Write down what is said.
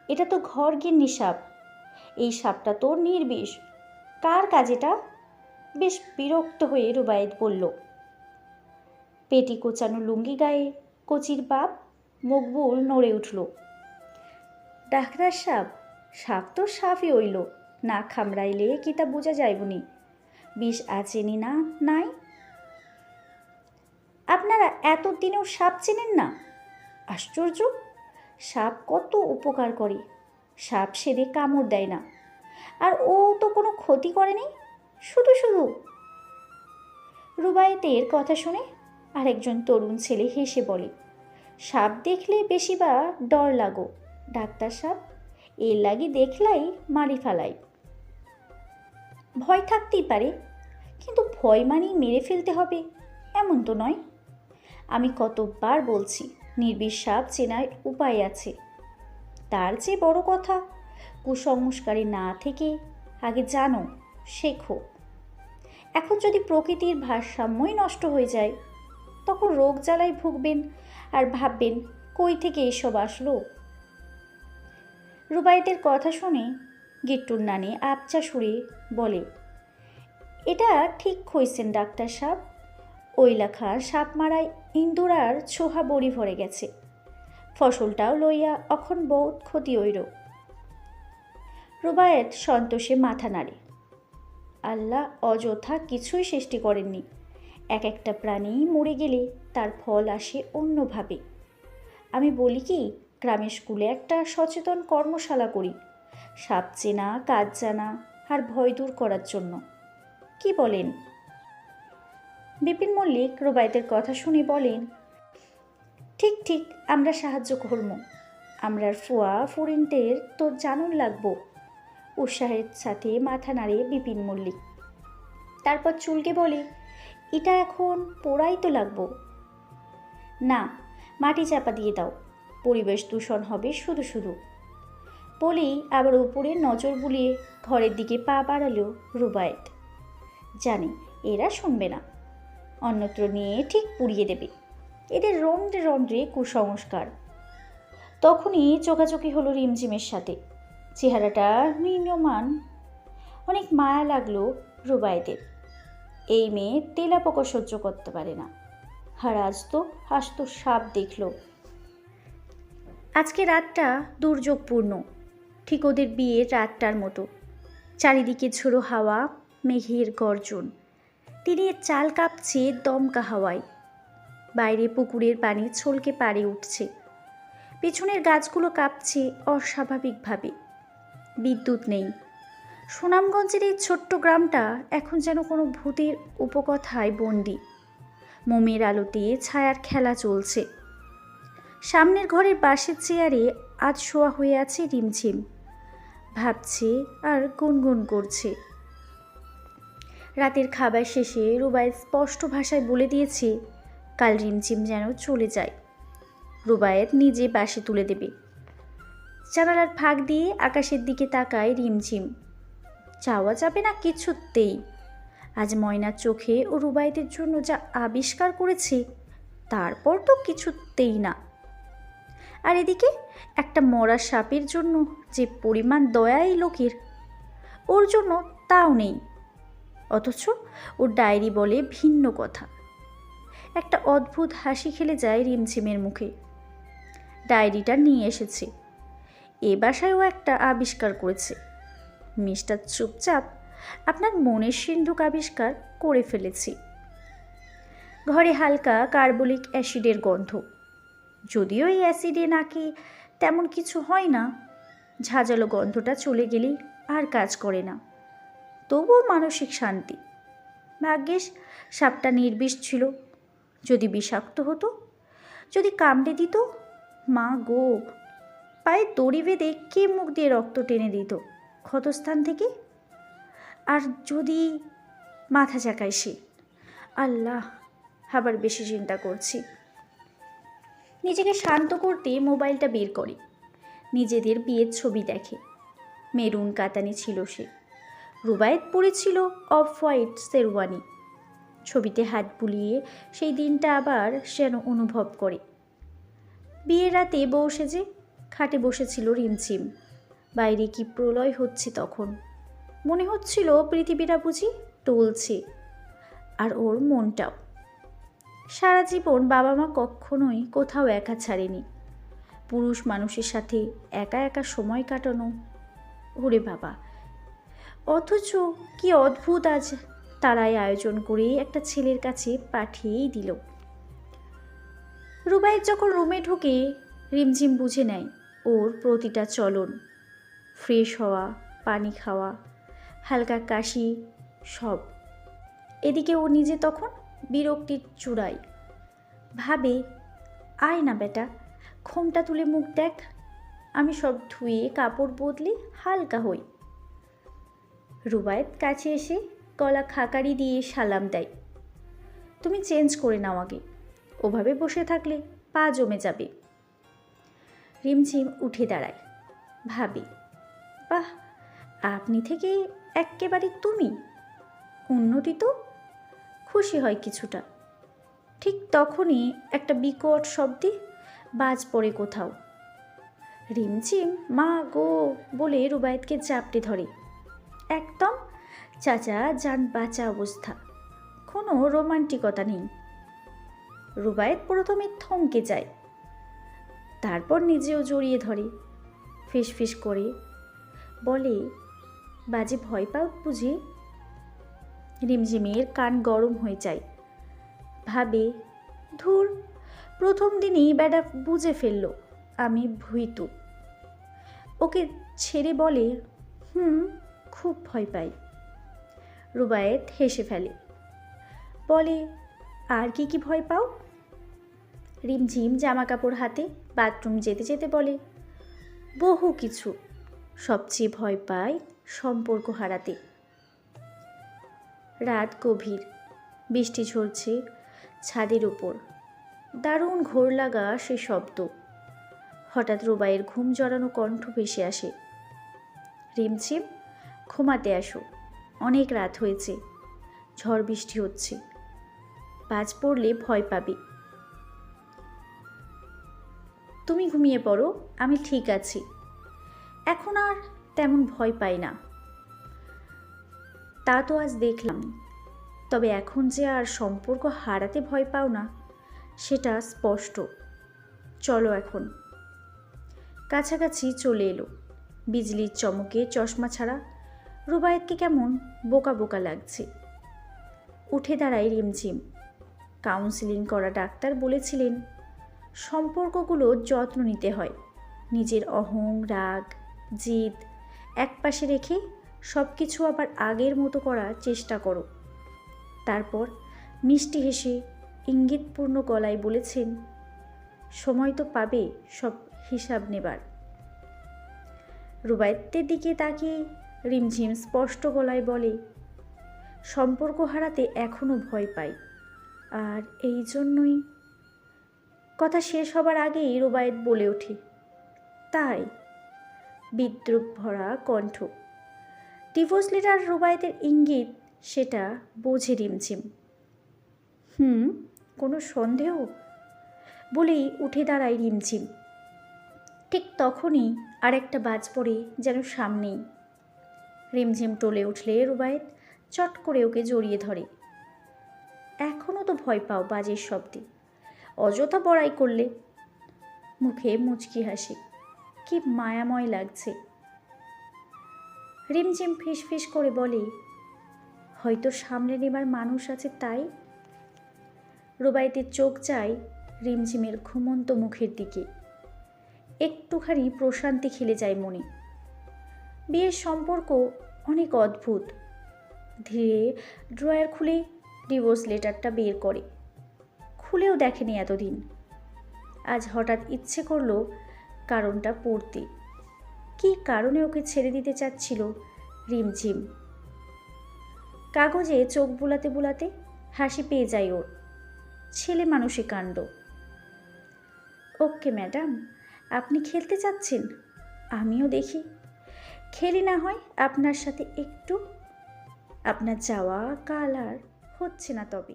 এটা তো ঘরগিন্নি সাপ। এই সাপটা তো নির্বিষ। কার কাজ এটা? বেশ বিরক্ত হয়ে রুবায়েত বলল। পেটি কোচানো লুঙ্গি গায়ে কচির বাপ মকবুল নড়ে উঠল। ডাক্তার সাপ, সাপ তো সাপই হইল, না খামড়াইলে কি তা বোঝা যাইবনি বিষ আছেনি না নাই। আপনারা এতদিনেও সাপ চেনেন না? আশ্চর্য! সাপ কত উপকার করে। সাপ সেদে কামড় দেয় না, আর ও তো কোনো ক্ষতি করেনি। শুধু শুধু। রুবায়েতের কথা শুনে আরেকজন তরুণ ছেলে হেসে বলে, সাপ দেখলে বেশি বা ডর লাগো ডাক্তার সাপ, এর লাগি দেখলাই মারি ফেলাই। ভয় থাকতেই পারে, কিন্তু ভয় মানেই মেরে ফেলতে হবে এমন তো নয়। আমি কতবার বলছি নির্বিষ সাপ চেনার উপায় আছে। তার চেয়ে বড় কথা, কুসংস্কারে না থেকে আগে জানো, শেখো। এখন যদি প্রকৃতির ভারসাম্যই নষ্ট হয়ে যায়, তখন রোগ জ্বালায় ভুগবেন আর ভাববেন কই থেকে এসব আসলো। রুবায়েতের কথা শুনে গিট্টুর নানি আবচা সুরে বলে, এটা ঠিক কইছেন ডাক্তার সাহেব। ওই লেখার সাপ মারায় ইন্দুরার ছোহা বড়ি ভরে গেছে। ফসলটাও লইয়া অখন বহুত ক্ষতি হইল। রুবায়েত সন্তোষে মাথা নাড়ে। আল্লাহ অযথা কিছুই সৃষ্টি করেননি। এক একটা প্রাণী মরে গেলে তার ফল আসে অন্যভাবে। আমি বলি কি, গ্রামের স্কুলে একটা সচেতন কর্মশালা করি, সাপ চেনা, কাজ জানা আর ভয় দূর করার জন্য। কি বলেন? বিপিন মল্লিক রুবায়েতের কথা শুনে বলেন, ঠিক ঠিক, আমরা সাহায্য করব। আমরার ফুয়া ফুরিনদের তোর জানুন লাগবো। উৎসাহের সাথে মাথা নাড়ে বিপিন মল্লিক। তারপর চুলকে বলে, এটা এখন পোড়াই তো লাগবো না, মাটি চাপা দিয়ে দাও, পরিবেশ দূষণ হবে শুধু শুধু। বলেই আবার উপরে নজর বুলিয়ে ঘরের দিকে পা বাড়ালো রুবায়েত। জানি এরা শুনবে না, অন্যত্র নিয়ে ঠিক পুড়িয়ে দেবে। এদের রন্ধ্রে রন্ধ্রে কুসংস্কার। তখনই চোখাচোখি হলো রিমঝিমের সাথে। চেহারাটা নিম্নমান। অনেক মায়া লাগলো রুবায়েতের। এই মেয়ে তেলাপোকা সহ্য করতে পারে না, আর আজ তো হাসতো সাপ দেখল। আজকে রাতটা দুর্যোগপূর্ণ, ঠিক ওদের বিয়ের রাতটার মতো। চারিদিকে ঝোড়ো হাওয়া, মেঘের গর্জন, টিনের চাল কাঁপছে দমকা হাওয়ায়। বাইরে পুকুরের পানি ছলকে পাড়ে উঠছে, পিছনের গাছগুলো কাঁপছে অস্বাভাবিকভাবে। বিদ্যুৎ নেই। সুনামগঞ্জের এই ছোট্ট গ্রামটা এখন যেন কোনো ভূতের উপকথায় বন্দী। মোমের আলোতে ছায়ার খেলা চলছে। সামনের ঘরের বাঁশের চেয়ারে আজ শোয়া হয়ে আছে রিমঝিম। ভাবছে আর গুনগুন করছে। রাতের খাবার শেষে রুবায়েত স্পষ্ট ভাষায় বলে দিয়েছে কাল রিমঝিম যেন চলে যায়। রুবায়েত নিজে বাঁশে তুলে দেবে। জানালার ফাঁক দিয়ে আকাশের দিকে তাকায় রিমঝিম। যাওয়া যাবে না কিছুতেই। আজ ময়নার চোখে ও রুবায়েতের জন্য যা আবিষ্কার করেছে, তারপর তো কিছুতেই না। আর এদিকে একটা মরা সাপের জন্য যে পরিমাণ দয়াই লোকের, ওর জন্য তাও নেই। অথচ ওর ডায়েরি বলে ভিন্ন কথা। একটা অদ্ভুত হাসি খেলে যায় রিমঝিমের মুখে। ডায়েরিটা নিয়ে এসেছে। এ বাসায়ও একটা আবিষ্কার করেছে। মিস্টার চুপচাপ, আপনার মনের সিন্ধুক আবিষ্কার করে ফেলেছি। ঘরে হালকা কার্বলিক অ্যাসিডের গন্ধ। যদিও এই অ্যাসিডে নাকি তেমন কিছু হয় না, ঝাঁঝালো গন্ধটা চলে গেলেই আর কাজ করে না। তবুও মানসিক শান্তি। ভাগ্যিস সাপটা নির্বিষ ছিল। যদি বিষাক্ত হতো, যদি কামড়ে দিত, মা গো, পায়ে দড়ি বেঁধে কে মুখ দিয়ে রক্ত টেনে দিত ক্ষতস্থান থেকে। আর যদি মাথা চাকায় সে, আল্লাহ, আবার বেশি চিন্তা করছি। নিজেকে শান্ত করতে মোবাইলটা বের করে নিজেদের বিয়ের ছবি দেখে। মেরুন কাতানি ছিল সে। রুবায়েত পরেছিল অফ হোয়াইট শেরওয়ানি। ছবিতে হাত বুলিয়ে সেই দিনটা আবার যেন অনুভব করে। বিয়ের রাতে বউ সেজে খাটে বসেছিল রিমঝিম। বাইরে কি প্রলয় হচ্ছে তখন। মনে হচ্ছিল পৃথিবীটা বুঝি টলছে, আর ওর মনটাও। সারা জীবন বাবা মা কখনোই কোথাও একা ছাড়েনি। পুরুষ মানুষের সাথে একা একা সময় কাটানো, ওরে বাবা! অথচ কি অদ্ভুত, আজ তারাই আয়োজন করে একটা ছেলের কাছে পাঠিয়েই দিল। রুবাইয়ের যখন রুমে ঢোকে, রিমঝিম বুঝে নেয় ওর প্রতিটা চলন, ফ্রেশ হওয়া, পানি খাওয়া, হালকা কাশি, সব। এদিকে ও নিজে তখন বিরক্তির চূড়ায়। ভাবে, আয় না বেটা, ঘোমটা তুলে মুখ দেখ, আমি সব ধুয়ে কাপড় বদলে হালকা হই। রুবায়েত কাছে এসে গলা খাকারি দিয়ে সালাম দেয়। তুমি চেঞ্জ করে নাও আগে, ওভাবে বসে থাকলে পা জমে যাবে। রিমঝিম উঠে দাঁড়ায়। ভাবে, বাহ, আপনি থেকে এক্কেবারে তুমি, উন্নতি তো। খুশি হয় কিছুটা। ঠিক তখনই একটা বিকট শব্দে বাজ পড়ে কোথাও। রিমঝিম মা গো বলে রুবায়েতকে চাপটে ধরে। একদম চাচা যান বাঁচা অবস্থা, কোনো রোমান্টিকতা নেই। রুবায়েত প্রথমে থমকে যায়, তারপর নিজেও জড়িয়ে ধরে। ফিসফিস করে বলে, বাজে ভয় পাও বুঝি? রিমঝিমের কান গরম হয়ে যায়। ভাবে, ধুর, প্রথম দিনই ব্যাটা বুঝে ফেলল আমি ভুইতু। ওকে ছেড়ে বলে, খুব ভয় পাই। রুবায়েত হেসে ফেলে, বলে, আর কি কি ভয় পাও? রিমঝিম জামা কাপড় হাতে বাথরুম যেতে যেতে বলে, বহু কিছু। সবচেয়ে ভয় পাই সম্পর্ক হারাতে। রাত গভীর, বৃষ্টি ঝরছে ছাদের উপর। দারুণ ঘোর লাগা সে শব্দ। হঠাৎ রুবাইয়ের ঘুম জড়ানো কণ্ঠ ভেসে আসে, রিমঝিম ঘুমাতে আসো, অনেক রাত হয়েছে, ঝড় বৃষ্টি হচ্ছে, বাজ পড়লে ভয় পাবে। তুমি ঘুমিয়ে পড়ো, আমি ঠিক আছি, এখন আর তেমন ভয় পাই না। তা তো আজ দেখলাম, তবে এখন যে আর সম্পর্ক হারাতে ভয় পাও না সেটা স্পষ্ট। চলো এখন। কাছাকাছি চলে এলো। বিজলির চমকে চশমা ছাড়া রুবায়েতকে কেমন বোকা বোকা লাগছে। উঠে দাঁড়ায় রিমঝিম। কাউন্সিলিং করা ডাক্তার বলেছিলেন সম্পর্কগুলো যত্ন নিতে হয়। নিজের অহং, রাগ, জিদ একপাশে রেখে সব কিছু আবার আগের মতো করার চেষ্টা করো। তারপর মিষ্টি হেসে ইঙ্গিতপূর্ণ গলায় বলেছেন, সময় তো পাবে সব হিসাব নেবার। রুবায়েতের দিকে তাকিয়ে রিমঝিম স্পষ্ট গলায় বলে, সম্পর্ক হারাতে এখনও ভয় পাই, আর এই জন্যই। কথা শেষ হবার আগেই রুবায়েত বলে ওঠে, তাই? বিদ্রুপ ভরা কণ্ঠ। ডিভোর্স লেটার রুবায়েতের ইঙ্গিত, সেটা বোঝে রিমঝিম। কোনো সন্দেহ? বলেই উঠে দাঁড়ায় রিমঝিম। ঠিক তখনই আরেকটা বাজ পড়ে যেন সামনেই। রিমঝিম টলে উঠলে রুবায়েত চট করে ওকে জড়িয়ে ধরে। এখনও তো ভয় পাও বাজের শব্দে, অযথা বড়াই করলে। মুখে মুচকি হাসি, কি মায়াময় লাগছে। রিমঝিম ফিসফিস করে বলে, হয়তো সামলে নেবার মানুষ আছে তাই। রুবায়েতের চোখ যায় রিমঝিমের ঘুমন্ত মুখের দিকে। একটুখানি প্রশান্তি খেলে যায় মনে। বিয়ের সম্পর্ক অনেক অদ্ভুত। ধীরে ড্রয়ার খুলে ডিভোর্স লেটারটা বের করে। খুলেও দেখেনি এতদিন। আজ হঠাৎ ইচ্ছে করলো কারণটা পড়তে। কী কারণে ওকে ছেড়ে দিতে চাচ্ছিল রিমঝিম। কাগজে চোখ বুলাতে বুলাতে হাসি পেয়ে যায় ওর। ছেলে মানুষে কাণ্ড। ওকে ম্যাডাম, আপনি খেলতে চাচ্ছেন? আমিও দেখি, খেলি না হয় আপনার সাথে একটু। আপনার যাওয়া কাল আর হচ্ছে না তবে।